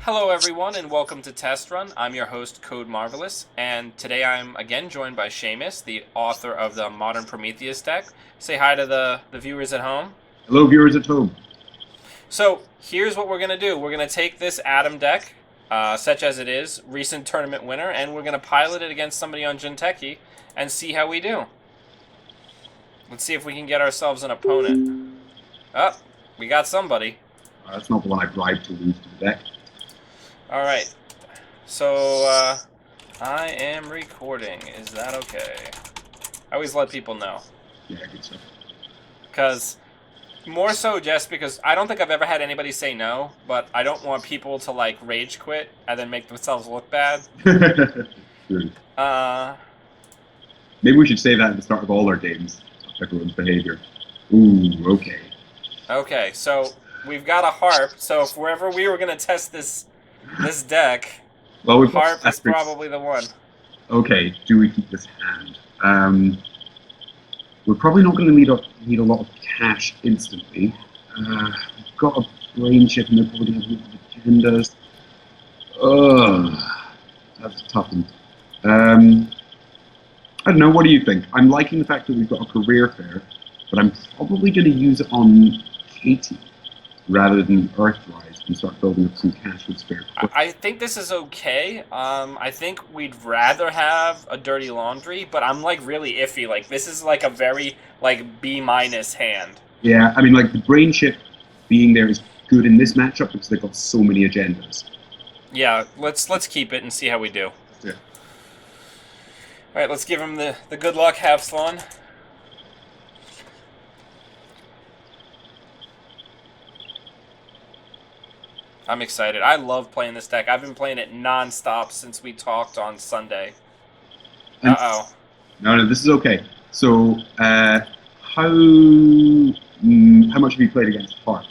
Hello everyone and welcome to Test Run. I'm your host Code Marvelous, and today I'm again joined by Seamus, the author of the Modern Prometheus deck. Say hi to the viewers at home. Hello, viewers at home. So here's what we're going to do. We're going to take this Atom deck, such as it is, recent tournament winner, and we're going to pilot it against somebody on Jinteki and see how we do. Let's see if we can get ourselves an opponent. Oh, we got somebody. That's not the one I bribed to lose to the deck. Alright, so I am recording. Is that okay? I always let people know. Yeah, good stuff. Because, more so just because I don't think I've ever had anybody say no, but I don't want people to, like, rage quit and then make themselves look bad. Sure. Maybe we should say that at the start of all our games. Everyone's behavior. Ooh, okay. Okay, so we've got a harp, so if wherever we were going to test this deck, Well, harp is probably the one. Okay, do we keep this hand? We're probably not going to need a lot of cash instantly. We've got a brain chip and they're probably going to have agendas. That's a tough one. I don't know, what do you think? I'm liking the fact that we've got a career fair, but I'm probably going to use it on Katie rather than Earthrise and start building up some cash with spare. I think this is okay. I think we'd rather have a Dirty Laundry, but I'm like really iffy. Like this is like a very like B- hand. Yeah, I mean like the brain chip being there is good in this matchup because they've got so many agendas. Yeah, let's keep it and see how we do. Yeah. All right, let's give him the good luck, Havslon. I'm excited. I love playing this deck. I've been playing it non-stop since we talked on Sunday. Uh-oh. No, this is okay. So, how much have you played against Harp?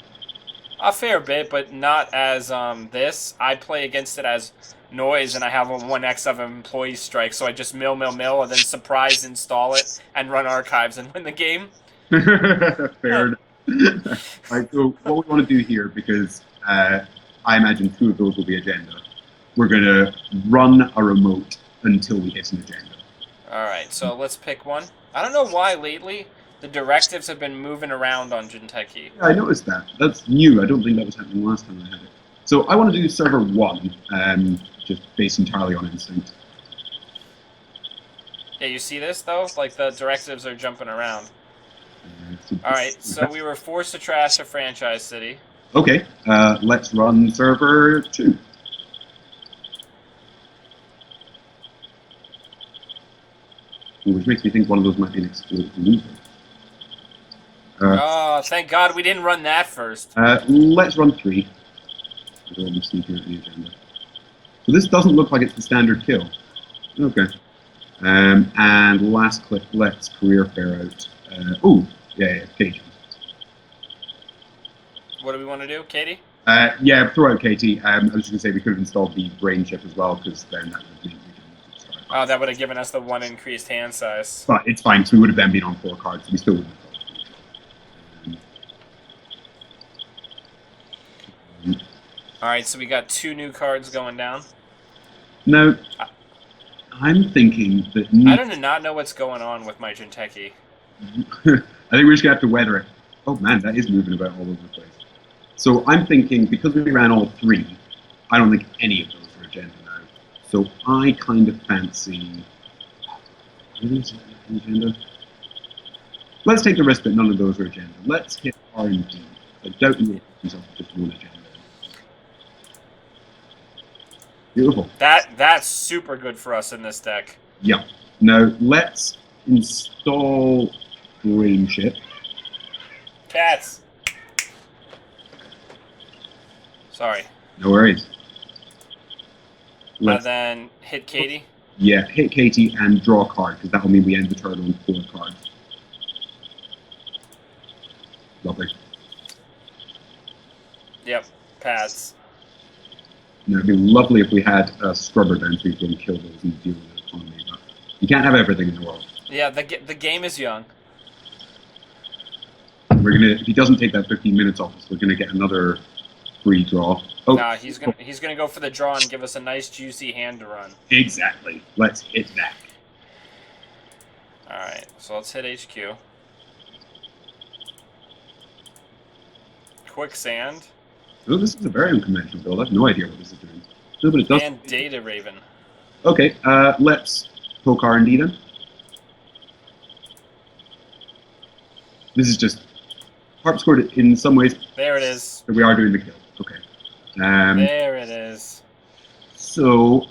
A fair bit, but not as this. I play against it as Noise, and I have a 1x of employee strike, so I just mill, and then surprise install it and run archives and win the game. Fair enough. Right, so what we want to do here, because I imagine two of those will be agenda. We're going to run a remote until we hit an agenda. Alright, so let's pick one. I don't know why lately the directives have been moving around on Jinteki. Yeah, I noticed that. That's new. I don't think that was happening last time I had it. So I want to do server 1, just based entirely on instinct. Yeah, you see this, though? Like, the directives are jumping around. Alright, so we were forced to trash a franchise city. Okay, let's run server 2. Which makes me think one of those might be an explosive loser. Oh, thank God we didn't run that first. Let's run 3. I don't want to sneak out the agenda. So this doesn't look like it's the standard kill. Okay. And last click, let's career fair out. Yeah, Katie. What do we want to do, Katie? Yeah, throw out Katie. I was just going to say we could have installed the brain chip as well, because then that would have been... Oh, that would have given us the 1 increased hand size. But it's fine, so we would have then been on 4 cards, so we still wouldn't have. Alright, so we got 2 new cards going down. Now, I'm thinking that... I do not know what's going on with my Jinteki. I think we're just going to have to weather it. Oh man, that is moving about all over the place. So I'm thinking, because we ran all 3, I don't think any of those are agenda now. So I kind of fancy... agenda? Let's take the risk that none of those are agenda. Let's hit R&D. I doubt you will himself just one agenda. Beautiful. That's super good for us in this deck. Yeah. Now, let's install brain chip. Cats! Sorry. No worries. And then hit Katie. Yeah, hit Katie and draw a card, because that will mean we end the turn on 4 cards. Lovely. Yep, pads. Now, it'd be lovely if we had a scrubber down so you can kill those and deal with the economy, but you can't have everything in the world. Yeah, the game is young. We're gonna, if he doesn't take that 15 minutes off us, we're gonna get another free draw. Oh, Nah, he's gonna go for the draw and give us a nice juicy hand to run. exactly. Let's hit that. All right, so let's hit HQ. Quicksand Oh, this is a very unconventional build. I have no idea what this is doing. No, but it does. and Data Raven. Okay, let's poke R&D then. This is just Harp scored it in some ways. There it is. We are doing the kill. Okay. There it is. So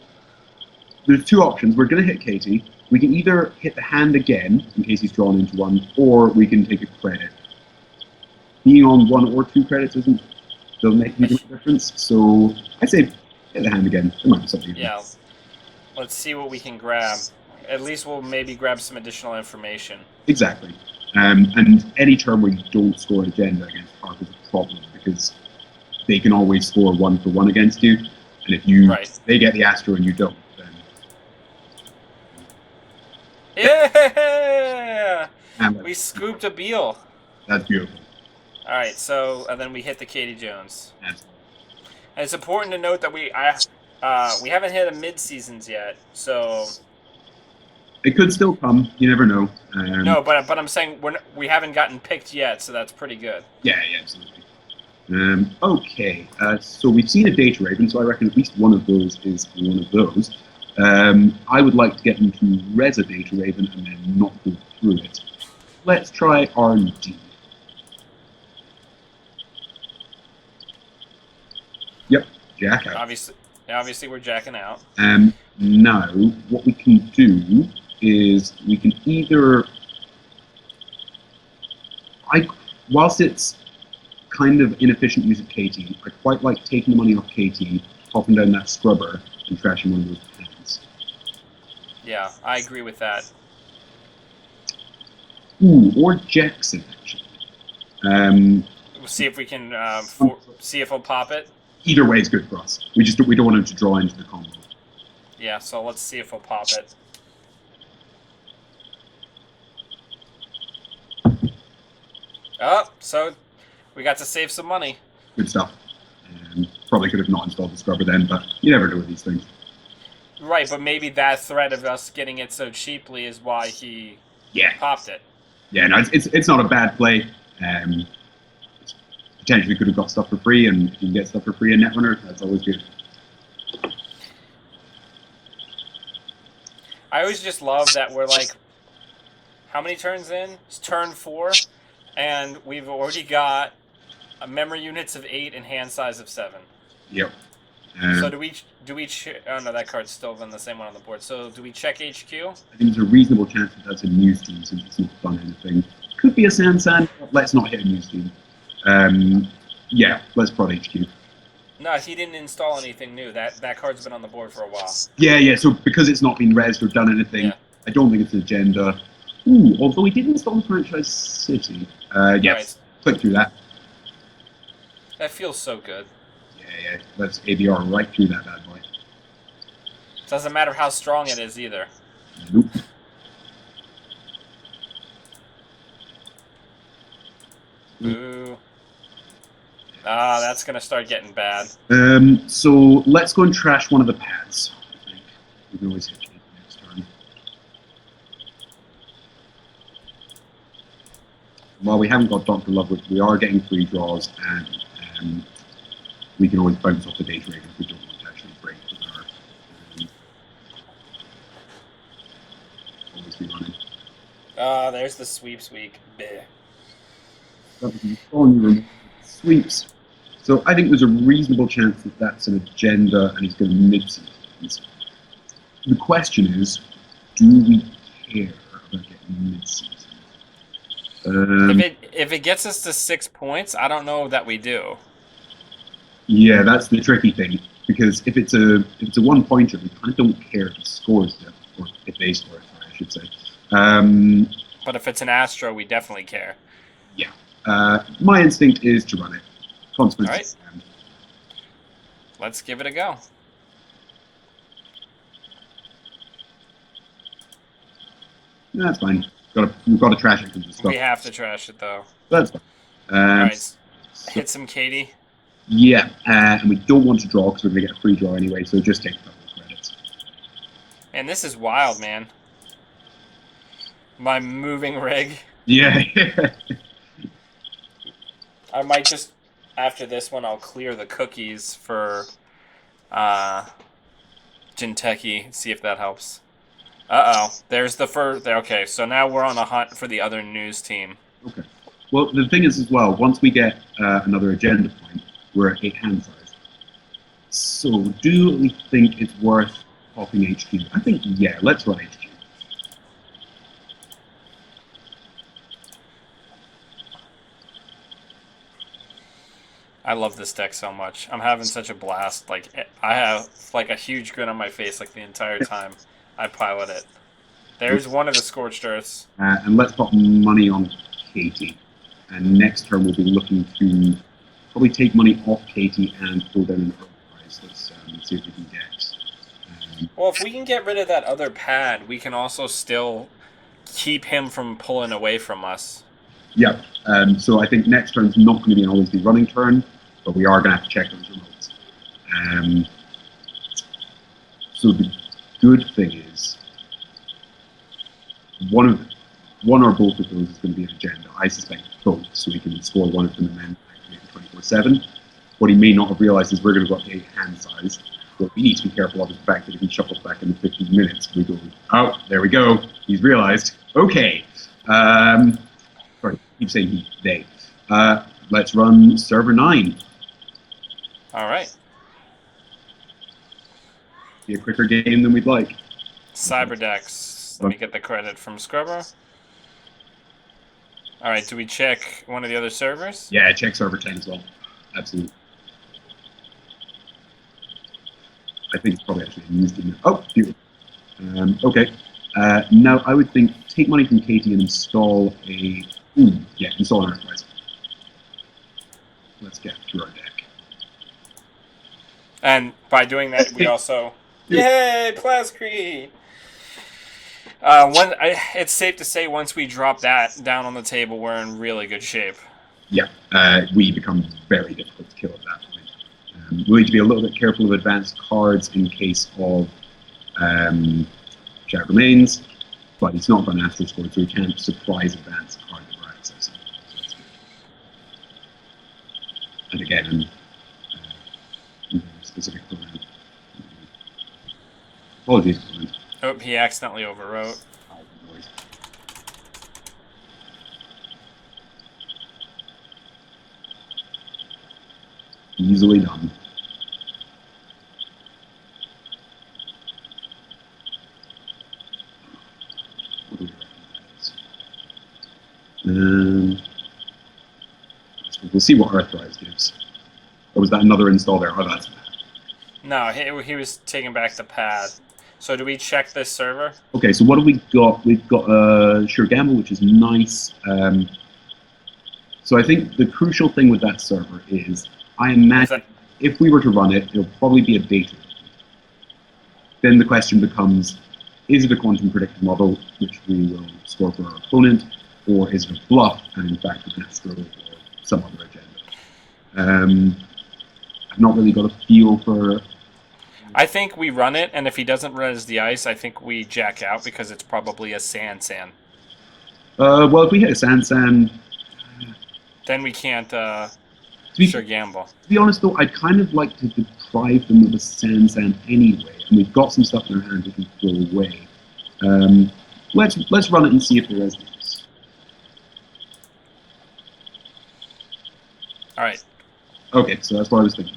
there's two options. We're going to hit Katie. We can either hit the hand again in case he's drawn into one, or we can take a credit. Being on 1 or 2 credits doesn't make a difference. So I say hit the hand again. There might be something. Yeah. Let's see what we can grab. At least we'll maybe grab some additional information. Exactly. And any turn where you don't score an agenda against Harp is a problem because they can always score 1-for-1 against you. And if you they get the Astro and you don't, then yeah, we scooped a Beal. That's beautiful. All right, so and then we hit the Katie Jones. Absolutely. And it's important to note that we haven't hit a mid-seasons yet, so it could still come. You never know. No, but I'm saying we haven't gotten picked yet, so that's pretty good. Yeah, absolutely. Okay, so we've seen a Data Raven, so I reckon at least one of those is one of those. I would like to get them to res a Data Raven and then not go through it. Let's try R&D. Yep, jack out. Obviously we're jacking out. Now, what we can do is we can either... whilst it's kind of inefficient use of KT, I quite like taking the money off KT, popping down that scrubber, and trashing one of those pens. Yeah, I agree with that. Ooh, or Jackson, actually. We'll see if we can see if he'll pop it. Either way is good for us. We don't want him to draw into the combo. Yeah, so let's see if he'll pop it. Oh, so we got to save some money. Good stuff. Probably could have not installed the scrubber then, but you never know with these things. Right, but maybe that threat of us getting it so cheaply is why he popped it. Yeah, no, it's not a bad play. Potentially could have got stuff for free, and if you can get stuff for free in Netrunner, that's always good. I always just love that we're like, how many turns in? It's turn 4, and we've already got memory units of 8 and hand size of 7. Yep. So do we oh no, that card's still been the same one on the board. So do we check HQ? I think there's a reasonable chance that that's a news team since it's not done anything. Could be a Sand, but let's not hit a news team. Yeah, let's prod HQ. No, he didn't install anything new. That card's been on the board for a while. Yeah, so because it's not been rezzed or done anything, I don't think it's an agenda. Ooh, although we did install the Franchise City. Yes, click through that. That feels so good. Yeah, let's ABR right through that bad boy. Doesn't matter how strong it is either. Nope. Ooh. Ah, that's gonna start getting bad. So let's go and trash one of the pads. I think we can always hit it next turn. While we haven't got Dr. Lovewood, we are getting free draws, and we can always bounce off the Data Raven if we don't want to actually break with our. Always be running. Ah, there's the sweeps week. Bleh. Sweeps. So I think there's a reasonable chance that that's an agenda and he's going to mid-seasons. The question is, do we care about getting mid-season? If it gets us to 6 points, I don't know that we do. Yeah, that's the tricky thing, because if it's a 1-pointer, we kind of don't care if he scores it, or if they score it, I should say. But if it's an Astro, we definitely care. Yeah. My instinct is to run it. Consequences. All right. Let's give it a go. No, that's fine. We've got to trash it because of stuff. We have to trash it though. That's fine. All right. Hit some Katie. Yeah, and we don't want to draw because we're going to get a free draw anyway, so just take a couple of credits. And this is wild, man. My moving rig. Yeah. I might just, after this one, I'll clear the cookies for Jinteki, see if that helps. Uh-oh. There's the first... Okay, so now we're on a hunt for the other news team. Okay. Well, the thing is as well, once we get another agenda point, we're at 8 hand size. So do we think it's worth popping HQ? I think, yeah, let's run HQ. I love this deck so much. I'm having such a blast. Like, I have like a huge grin on my face like the entire time I pilot it. There's one of the Scorched Earths. And let's put money on Katie. And next turn we'll be looking to probably take money off Katie and pull down an Earth price. Let's see if we can get. Well, if we can get rid of that other pad, we can also still keep him from pulling away from us. Yeah. So I think next turn's not going to be an always be running turn, but we are going to have to check those remotes. So the good thing is, one or both of those is going to be an agenda. I suspect both, so we can score one of them and then activate 24/7. What he may not have realized is we're going to go up to 8 hand size. What we need to be careful of is the fact that if he shuffles back in 15 minutes, we go, oh, there we go. He's realized. Okay. Sorry, I keep saying he, they. Let's run server 9. All right. Be a quicker game than we'd like. Cyberdex. Let me get the credit from Scrubber. All right, do we check one of the other servers? Yeah, check server 10 as well. Absolutely. I think it's probably actually used in there. Oh, beautiful. Okay. Now I would think take money from Katie and install a... install an Earthrise. Let's get through our deck. And by doing that, we also... Yay, Plascrete! It's safe to say once we drop that down on the table, we're in really good shape. Yeah, we become very difficult to kill at that point. We need to be a little bit careful of advanced cards in case of Shadow Remains, but it's not got an Astral Sword, so we can't surprise advanced card that we're accessing. So that's good. And again, specific program. Apologies. Oh, he accidentally overwrote. Easily done. What do we we'll see what Earthrise gives. Or was that another install there? Oh, that's bad. No, he was taking back the pad. So do we check this server? Okay, so what have we got? We've got Sure Gamble, which is nice. So I think the crucial thing with that server is, I imagine if we were to run it, it'll probably be a beta. Then the question becomes, is it a quantum predictive model, which we will score for our opponent, or is it a bluff, and in fact a Astro or some other agenda? I've not really got a feel for... I think we run it, and if he doesn't res the ice, I think we jack out because it's probably a Sand. Well, if we hit a Sand... Then we can't sure gamble. To be honest, though, I'd kind of like to deprive them of a Sand anyway, and we've got some stuff in our hand we can throw away. Let's run it and see if there is this. All right. Okay, so that's what I was thinking.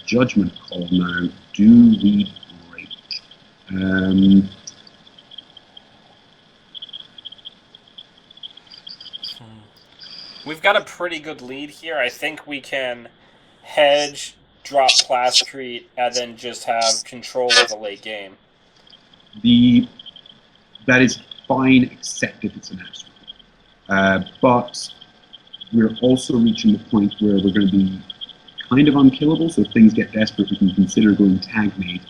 Judgment call now. Do we break? We've got a pretty good lead here. I think we can hedge, drop Plascrete, and then just have control of the late game. That is fine, except if it's an Astro. But we're also reaching the point where we're going to be kind of unkillable, so if things get desperate, we can consider going tag mate,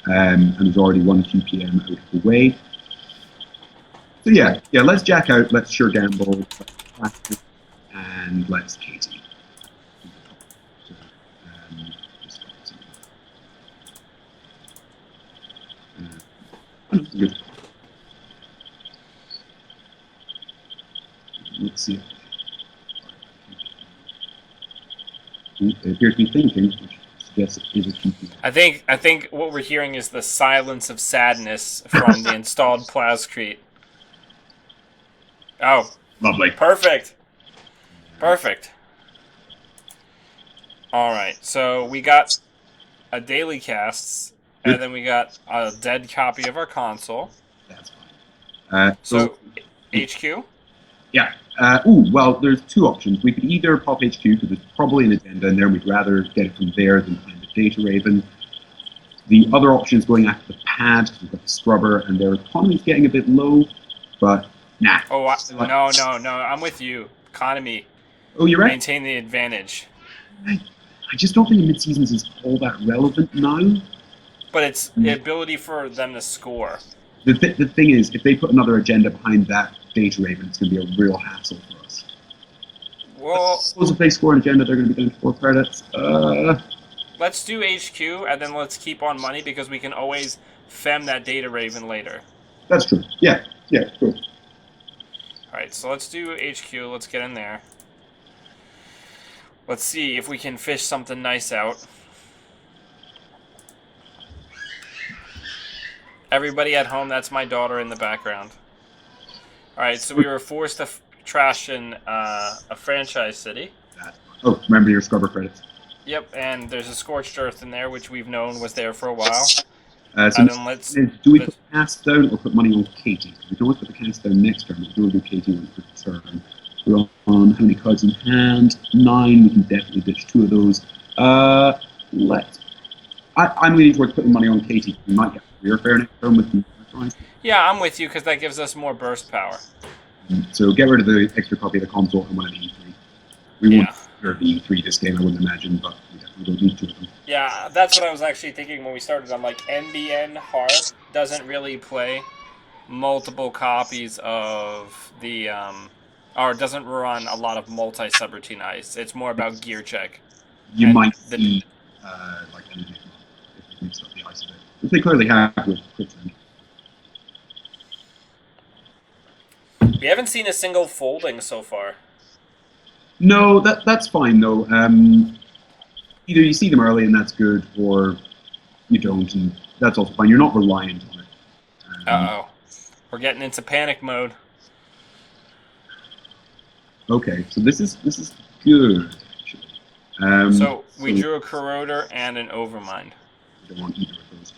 and there's already one QPM out of the way. So yeah, let's jack out, let's sure gamble, and let's Katie. Good. Let's see. They appear to be thinking, which suggests it is a QP. I think what we're hearing is the silence of sadness from the installed plascrete. Oh, Lovely. perfect. Perfect. All right, so we got a daily casts, and then we got a dead copy of our console. That's fine. So, HQ? Yeah. Well, there's two options. We could either pop HQ, because there's probably an agenda in there, and we'd rather get it from there than find the data raven. The other option is going after the pad, because we've got the scrubber, and their economy's getting a bit low, but nah. Oh, no. I'm with you. Economy. Oh, you're right. Maintain the advantage. I just don't think the mid-seasons is all that relevant now. But it's the ability for them to score. The thing is, if they put another agenda behind that data raven, it's going to be a real hassle for us. Well, suppose if they score an agenda, they're going to be down to 4 credits. Let's do HQ, and then let's keep on money, because we can always fem that data raven later. That's true. Yeah, cool. Alright, so let's do HQ. Let's get in there. Let's see if we can fish something nice out. Everybody at home, that's my daughter in the background. Alright, so we were forced to trash in a franchise city. Oh, remember your scrubber credits. Yep, and there's a Scorched Earth in there, which we've known was there for a while. So and then do we put the cast down or put money on Katie? We can always put the cast down next turn, but we don't do Katie on the turn. We're on how many cards in hand? 9. We can definitely ditch 2 of those. I'm leaning towards putting money on Katie. We might get career fair next turn with the Yeah, I'm with you, because that gives us more burst power. So get rid of the extra copy of the console and one of the E3. We won't serve the E3 this game, I wouldn't imagine, but we definitely don't need 2 of them. Yeah, that's what I was actually thinking when we started. I'm like, NBN Heart doesn't really play multiple copies of the, or doesn't run a lot of multi-subroutine ice. It's more about gear check. You might see, like, anything if you mix up the ice a bit. Which they clearly have with Quicksand. We haven't seen a single folding so far. No, that's fine, though. Either you see them early and that's good, or you don't, and that's also fine. You're not reliant on it. Uh-oh. We're getting into panic mode. Okay, so this is good, actually. So we drew a Corroder and an Overmind. I don't want either of those.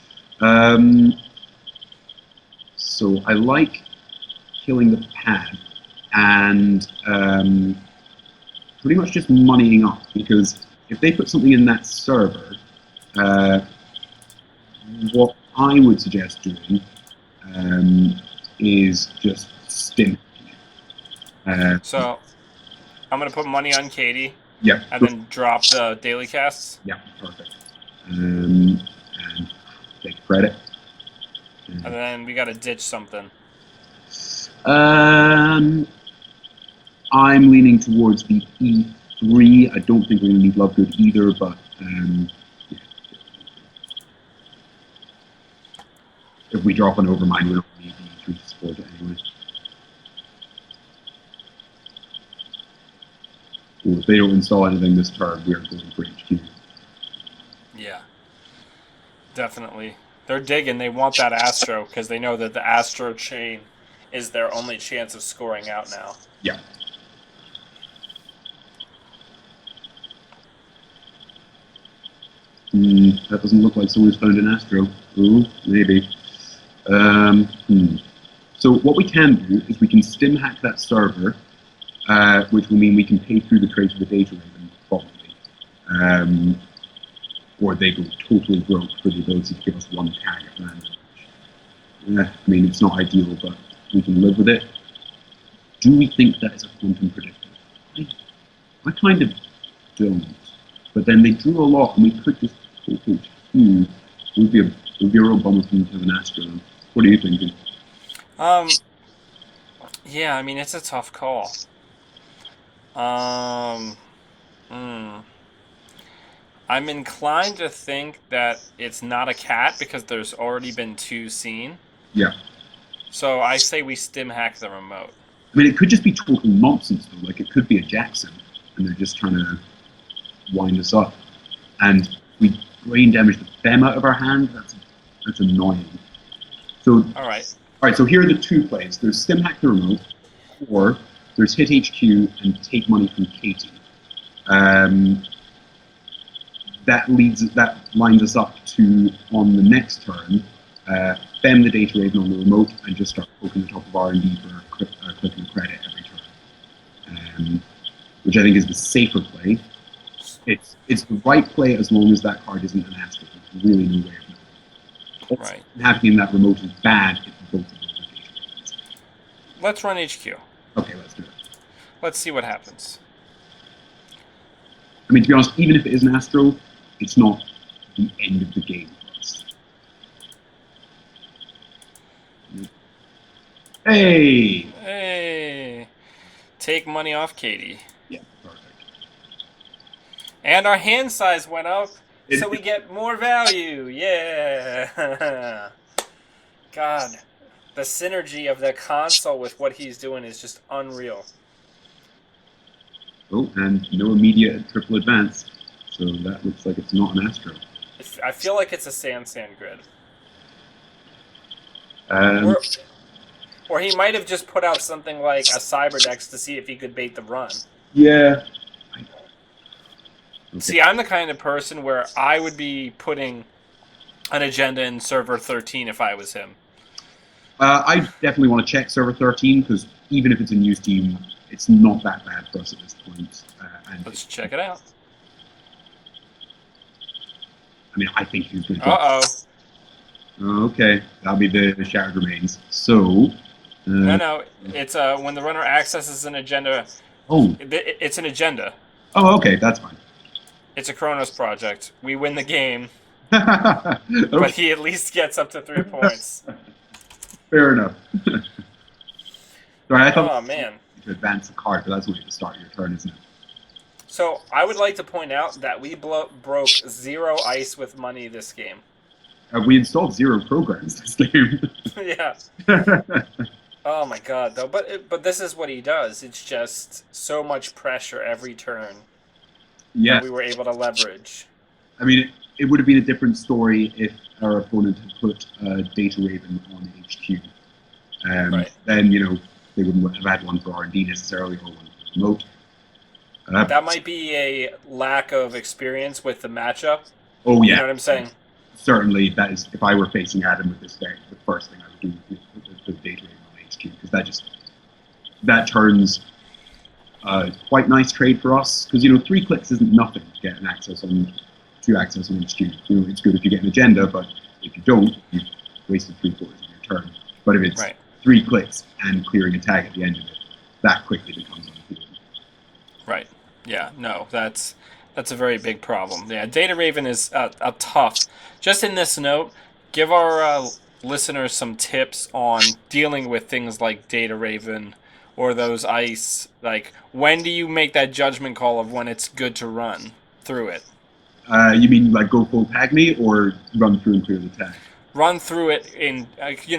So I like killing the pad and pretty much just moneying up, because if they put something in that server, what I would suggest doing is just stim. So I'm going to put money on Katie. Yeah. And then drop the daily casts. Yeah, perfect. And take credit. And then we got to ditch something. I'm leaning towards the E3. I don't think we're going to need Lovegood either, but yeah. If we drop an Overmind, we don't need the E3 to support it anyway. Well, if they don't install anything this turn, we're going for HQ. Yeah. Definitely. They're digging. They want that Astro because they know that the Astro chain is their only chance of scoring out now. Yeah. That doesn't look like someone's found an Astro. Ooh, maybe. So what we can do is we can stim hack that server, which will mean we can pay through the trade to the data raven, probably. Or they go totally broke for the ability to give us 1 tag at random. I mean, it's not ideal, but we can live with it. Do we think that is a quantum predictor? I kind of don't. But then they drew a lot, and we could just it would be a real bummer for them to have an Astro. What are you thinking? Yeah, I mean, it's a tough call. I'm inclined to think that it's not a cat because there's already been 2 seen. Yeah. So I say we stim hack the remote. I mean, it could just be total nonsense, though. Like, it could be a Jackson, and they're just trying to wind us up. And we brain damage the Fem out of our hand. That's annoying. So, All right. So here are the two plays. There's stim hack the remote, or there's hit HQ and take money from Katie. That lines us up to, on the next turn, Fem the data raven on the remote and just start poking the top of R&D for clicking a credit every turn, which I think is the safer play. It's the right play as long as that card isn't an astro. There's really no way of knowing. What's happening in that remote is bad if both of those are data ravens. Let's run HQ. Okay, let's do it. Let's see what happens. I mean, to be honest, even if it is an astro, it's not the end of the game for us. Hey! Hey! Take money off Katie. Yeah, perfect. And our hand size went up, so we get more value. Yeah! God, the synergy of the console with what he's doing is just unreal. Oh, and no immediate triple advance, so that looks like it's not an astro. I feel like it's a sand grid. Or he might have just put out something like a Cyberdex to see if he could bait the run. Yeah. Okay. See, I'm the kind of person where I would be putting an agenda in server 13 if I was him. I definitely want to check server 13, because even if it's a new team, it's not that bad for us at this point. Let's check it out. I mean, I think he's going to... Uh-oh. Okay, that'll be the Shattered Remains. So... No, it's when the runner accesses an agenda. Oh. It's an agenda. Oh, okay, that's fine. It's a Kronos project. We win the game, okay. But he at least gets up to 3 points. Fair enough. Sorry, I thought... Oh, man. To advance the card, but that's only to start your turn, isn't it? So, I would like to point out that we broke 0 ice with money this game. We installed 0 programs this game. Yeah. Oh my god, though. But this is what he does. It's just so much pressure every turn. Yeah. That we were able to leverage. I mean, it would have been a different story if our opponent had put Data Raven on HQ. Right. Then, they wouldn't have had one for R&D necessarily, or one for remote. That might be a lack of experience with the matchup. Oh, yeah. You know what I'm saying? Certainly, that is, if I were facing Adam with this deck, the first thing I would do is put the Data Raven on HQ, because that turns quite nice trade for us, because 3 clicks isn't nothing to get an access on 2 access on HQ. It's good if you get an agenda, but if you don't, you've wasted 3/4 of your turn. But if it's 3 clicks and clearing a tag at the end of it, that quickly becomes unappealing. Right. Yeah. No, that's a very big problem. Yeah, Data Raven is a tough. Just in this note, give our listeners some tips on dealing with things like Data Raven or those ice. Like, when do you make that judgment call of when it's good to run through it? You mean like go full tag me, or run through and clear the tag? Run through it in,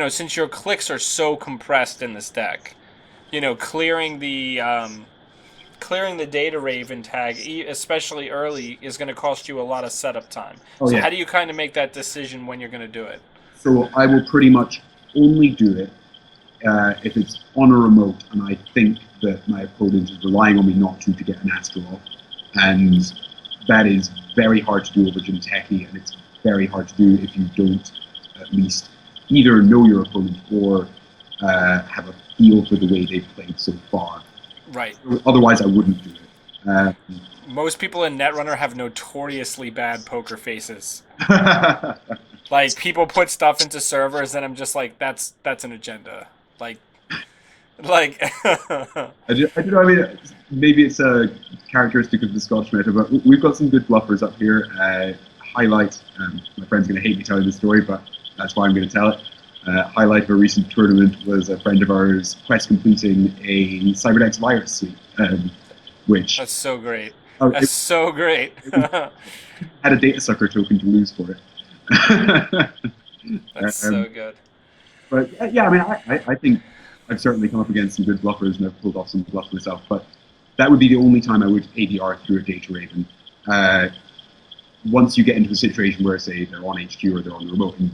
since your clicks are so compressed in this deck, clearing the Data Raven tag, especially early, is going to cost you a lot of setup time. So how do you kind of make that decision when you're going to do it? So I will pretty much only do it if it's on a remote and I think that my opponent is relying on me not to get an astro off. And that is very hard to do over Jinteki, and it's very hard to do if you don't at least either know your opponent or have a feel for the way they've played so far. Right. Otherwise, I wouldn't do it. Most people in Netrunner have notoriously bad poker faces. Like, people put stuff into servers, and I'm just like, that's an agenda. Like. I don't know. I mean, maybe it's a characteristic of the Scottish meta, but we've got some good bluffers up here. Highlight. My friend's going to hate me telling this story, but that's why I'm going to tell it. Highlight of a recent tournament was a friend of ours quest completing a Cyberdex virus suite, which... That's so great. That's so great. Had a data sucker token to lose for it. That's so good. But yeah, I mean, I think I've certainly come up against some good bluffers and I've pulled off some bluffs myself. But that would be the only time I would ADR through a data raven. Once you get into a situation where, say, they're on HQ or they're on the remote, and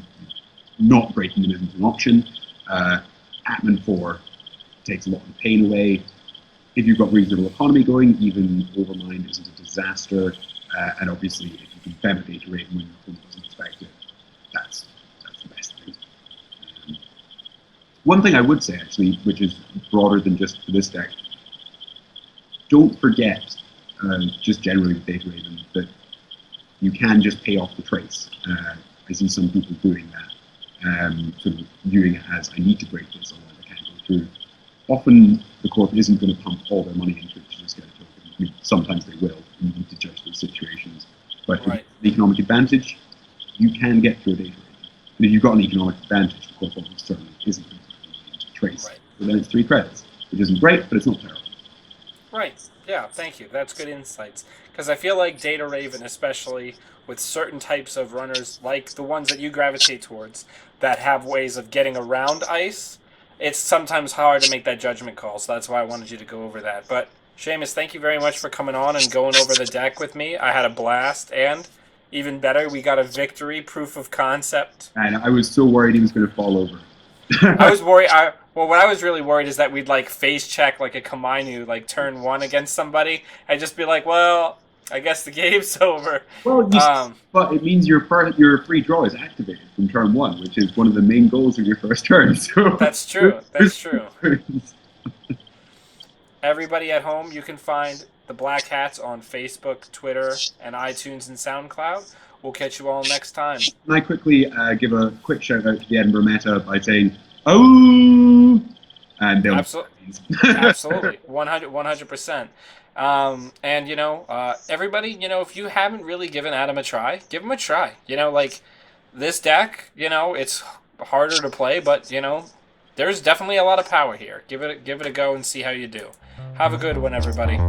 not breaking them isn't an option, Atman 4 takes a lot of the pain away. If you've got reasonable economy going, even overmind isn't a disaster. And obviously, if you can bem a data raven when your opponent doesn't expect it, that's the best thing. One thing I would say, actually, which is broader than just for this deck, don't forget, just generally with data raven, that you can just pay off the trace. I see some people doing that, sort of viewing it as, I need to break this, otherwise I can't go through. Often, the court isn't going to pump all their money into it to just get a token. I mean, sometimes they will, and you need to judge those situations. But Right. the economic advantage, you can get through a data raven. And if you've got an economic advantage, the court almost certainly isn't going to put money into the trace. Right. So then it's 3 credits, which isn't great, but it's not terrible. Right. Yeah, thank you. That's good insights. Because I feel like Data Raven, especially with certain types of runners, like the ones that you gravitate towards, that have ways of getting around ice, it's sometimes hard to make that judgment call. So that's why I wanted you to go over that. But, Seamus, thank you very much for coming on and going over the deck with me. I had a blast. And, even better, we got a victory, proof of concept. And I was so worried he was going to fall over. I was worried. Well, what I was really worried is that we'd like face check like a Kamainu, like turn 1 against somebody, and just be like, well, I guess the game's over. Well, but it means your free draw is activated from turn 1, which is one of the main goals of your first turn. So That's true. That's true. Everybody at home, you can find the Black Hats on Facebook, Twitter, and iTunes and SoundCloud. We'll catch you all next time. Can I quickly give a quick shout out to the Edinburgh Meta by saying, "Oh," and they'll Absolutely, 100%. And everybody, if you haven't really given Adam a try, give him a try. Like this deck, it's harder to play, but there's definitely a lot of power here. Give it a go and see how you do. Have a good one, everybody.